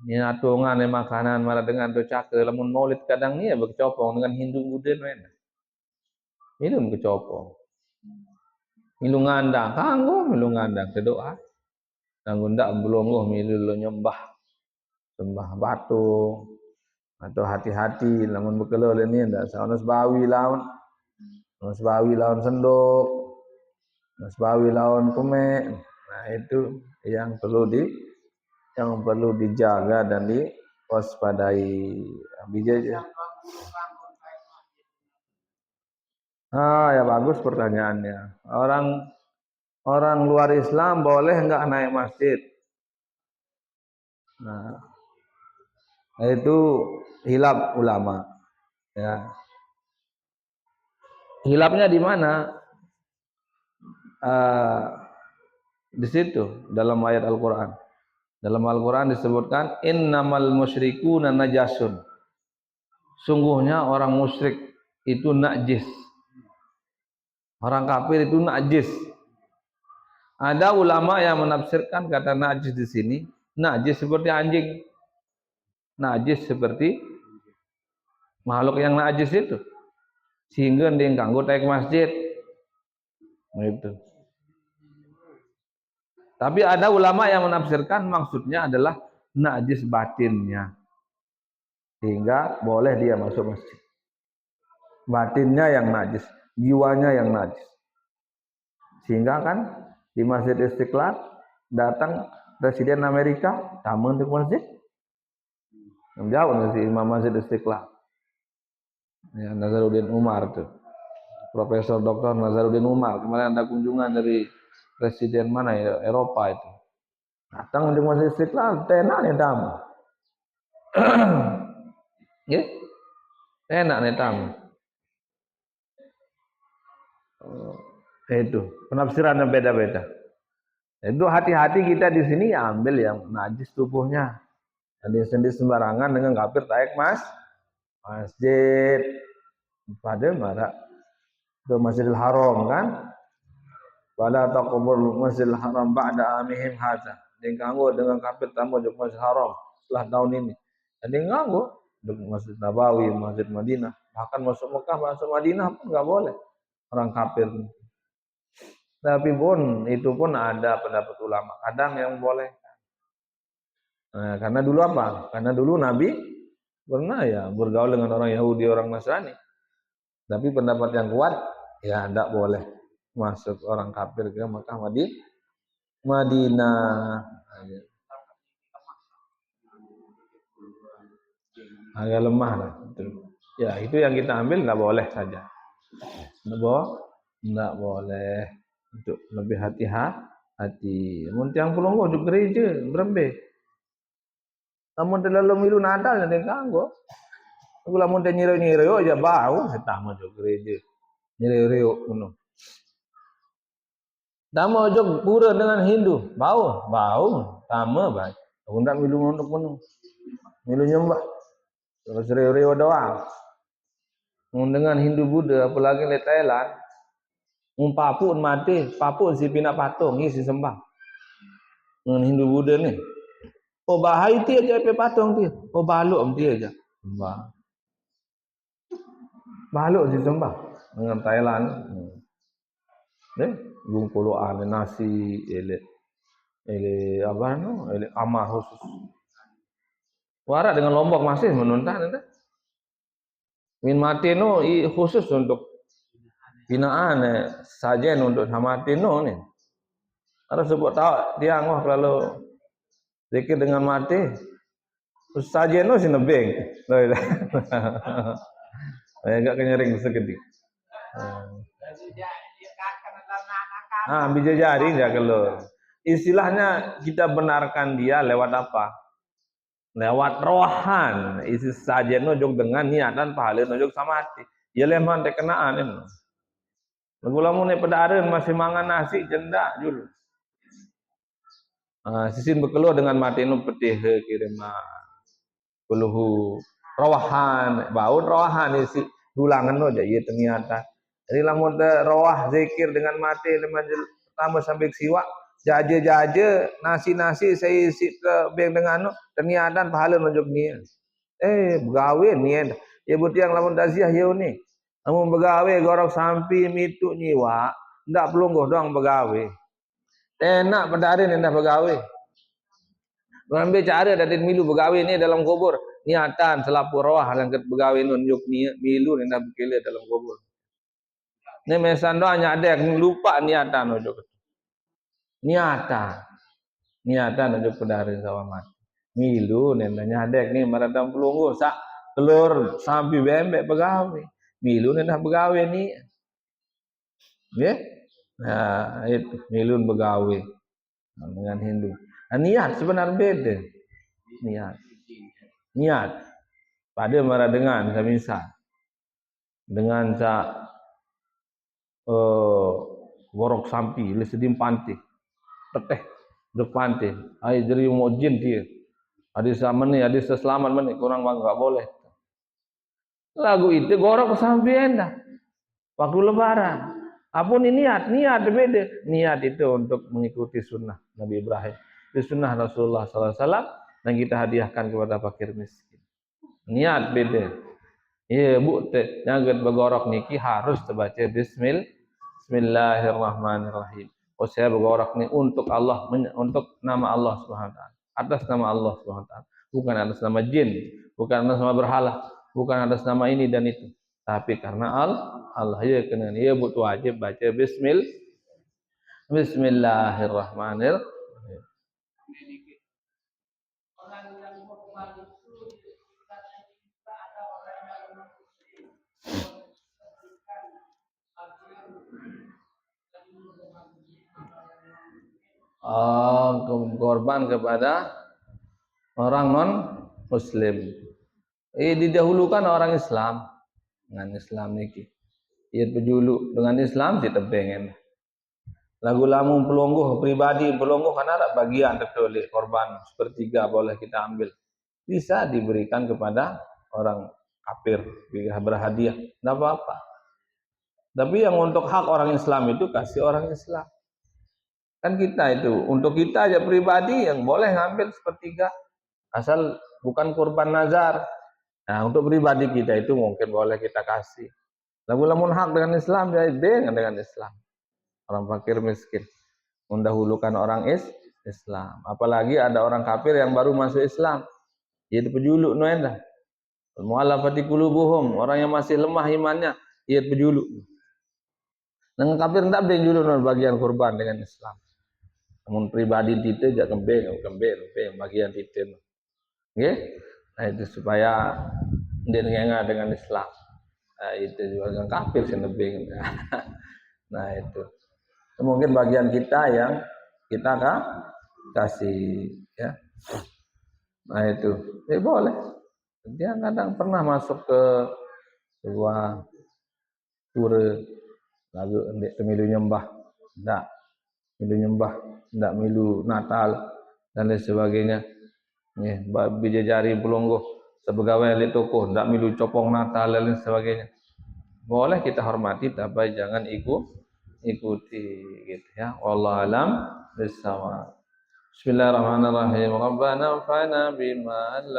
nyatungan makanan malah dengan do cake lamun maulid kadang ni ya berkecopong dengan Hindu Buddha men minum kecopong milu ngandang kanggo milu ngandang doa kanggo ndak belungguh milu nyembah sembah batu atau hati-hati lamun bekelo ni ndak saono sebawi laun sendok sebawi lawan kumek. Nah itu yang perlu dijaga dan diwaspadai. Bijak. Ya bagus pertanyaannya. Orang luar Islam boleh enggak naik masjid? Nah, itu hilaf ulama. Ya. Hilafnya di mana? Di situ dalam ayat Al-Quran. Dalam Al-Quran disebutkan innamal musyrikuna najasun. Sungguhnya orang musyrik itu najis. Orang kafir itu najis. Ada ulama yang menafsirkan kata najis di sini Najis seperti anjing, najis seperti makhluk yang najis itu. Sehingga dia ganggu taik masjid. Itu. Tapi ada ulama yang menafsirkan maksudnya adalah najis batinnya. Sehingga boleh dia masuk masjid. Batinnya yang najis, jiwanya yang najis. Sehingga kan di Masjid Istiqlal datang Presiden Amerika, tamu untuk masjid. Jauh si Imam Masjid Istiqlal. Ya, Nazaruddin Umar tuh. Profesor Dr. Nazaruddin Umar. Kemarin ada kunjungan dari presiden mana ya, Eropa itu. Datang untuk Masjid Istiqlal, tenak nih tamu. Ya, enak nih tamu. Itu penafsirannya beda-beda. Itu hati-hati kita di sini ya ambil yang najis tubuhnya. Jadi sendiri sembarangan dengan kafir taik masjid. Pada marah ke Masjidil Haram kan. Wala taqbul Masjidil Haram ba'da amihim hadza. Dia ganggu dengan kafir tamu di Masjidil Haram setelah tahun ini. Jadi ganggu di Masjid Nabawi, Masjid Madinah, bahkan masuk Mekah, masuk Madinah pun enggak boleh orang kafir. Tapi pun itu pun ada pendapat ulama. Kadang yang boleh. Nah, karena dulu apa? Karena dulu Nabi pernah ya bergaul dengan orang Yahudi, orang Nasrani. Tapi pendapat yang kuat ya tidak boleh masuk orang kafir ke Mekah Madinah. Agak lemah lah. Ya itu yang kita ambil nggak boleh saja. Nggak boleh. Untuk lebih hati-hati. Muntiang pulunggo di gereja berembe. Namun terlalu milu Natal nanti ganggu. Aku lamun teh nyiro-nyiro aja bau, setama di gereja. Nyiro-nyiro kuno. Tama jog pura dengan Hindu, bau, sama baik. Aku ndak milu untuk kuno. Milu nyembah. Terus reo-reo doang. Dengan Hindu Buddha, apalagi di Thailand, papun mati, papun si pina patung, si sembah. Dengan Hindu Buddha nih. Oh bahaya dia aja pe patung dia. Oh baluk dia aja. Sembah. Baluk si sembah dengan Thailand. Gung puluhan nasi ele apa no, ele amar khusus. Warak dengan Lombok masih menuntan itu. Min mati no khusus untuk binaan sajen untuk hamati no nih. Harus sebut tahu dia ngoh kalau zikir dengan mati sajen no sinebeng. Agak kenyering sekedik. Bisa jadi ya kalau istilahnya kita benarkan dia lewat apa? Lewat rohan. Isi saja nojok dengan niatan pahala nojok sama hati. Ya lemah terkenaan ini. Lagu-lagu nih pedaren masih mangan nasi jenda dulu. Sisin bekeluh dengan mati nu petih kirim puluhu rohan bau rohan isi dulangan aja ya ternyata. Jadi lamun rawah zikir dengan mati pertama sampai siwa jaje nasi saya isi ke beng dengan ternyata pahala nunjuk nia. Begawe nia. Ya buti yang lamun daziah ya ni. Lamun begawe gorok sampi mitu nyiwa, ndak pelungguh doang begawe. Enak pedarin indah begawe. Ngambil cara dari milu begawe ni dalam kubur niatan selapu rawah langkat begawe nunjuk nia milu indah bekile dalam kubur. Ini mesan doa nyadek lupa niatan untuk niatan untuk pedari sawamat. Milu nenda nyadek nih maradam pelunggu sak telur sampai bembek begawe. Milu nenda begawe nih. Ya. Nah, itu milun begawe dengan Hindu. Niat sebenarnya beda. Niat. Pada marah dengan semisal dengan gorok sampi le sedim panti teteh duk panti ai jadi mojin dia hadis zaman ni hadis selamat meni kurang enggak boleh lagu itu gorok sampi endah waktu lebaran apun ini niat beda niat itu untuk mengikuti sunnah Nabi Ibrahim sunnah Rasulullah SAW dan kita hadiahkan kepada fakir miskin. Niat beda. Iya bu, nyaget begorok niki harus terbaca Bismillahirrahmanirrahim. Oh saya begorok nih untuk Allah, untuk nama Allah Subhanahu Wa Taala, atas nama Allah Subhanahu Wa Taala, bukan atas nama jin, bukan atas nama berhala, bukan atas nama ini dan itu, tapi karena Allah ya kena ya butuh wajib baca Bismillahirrahmanirrahim. Korban kepada orang non muslim. Didahulukan orang Islam dengan Islam niki. Ia pejulu dengan Islam ditebengen. Lagu lamun pelongguh pribadi pelongguh kan ada bagian tertulis korban sepertiga boleh kita ambil. Bisa diberikan kepada orang kafir berhadiah, tidak apa-apa. Tapi yang untuk hak orang Islam itu kasih orang Islam. Kan kita itu untuk kita aja pribadi yang boleh ngambil sepertiga asal bukan kurban nazar. Nah untuk pribadi kita itu mungkin boleh kita kasih. Lamun hak dengan Islam dengan Islam. Orang fakir miskin mendahulukan orang Islam. Apalagi ada orang kafir yang baru masuk Islam. Itu pejuluk noenda. Mu'allafati qulubuhum, orang yang masih lemah imannya, ia pejuluk. Dengan kafir tak beng julu bagian kurban dengan Islam. Namun pribadi tite jak kembeng bagian tite. Nggih? Nah itu supaya dia dengan Islam. Nah itu juga dengan kafir sing nebeng. Nah itu. Mungkin bagian kita yang kita kasih ya. Nah itu. Boleh. Dia kadang pernah masuk ke sebuah pura lalu ndek milu nyembah. Ndak milu nyembah, ndak milu Natal dan lain sebagainya. Nih, bija jari pelonggoh sebegawai di toko, ndak milu copong Natal dan lain sebagainya. Boleh kita hormati tapi jangan ikuti gitu ya. Wallahu alam bissawab. Bismillahirrahmanirrahim. Rabbana anfa'na bima 'allamtana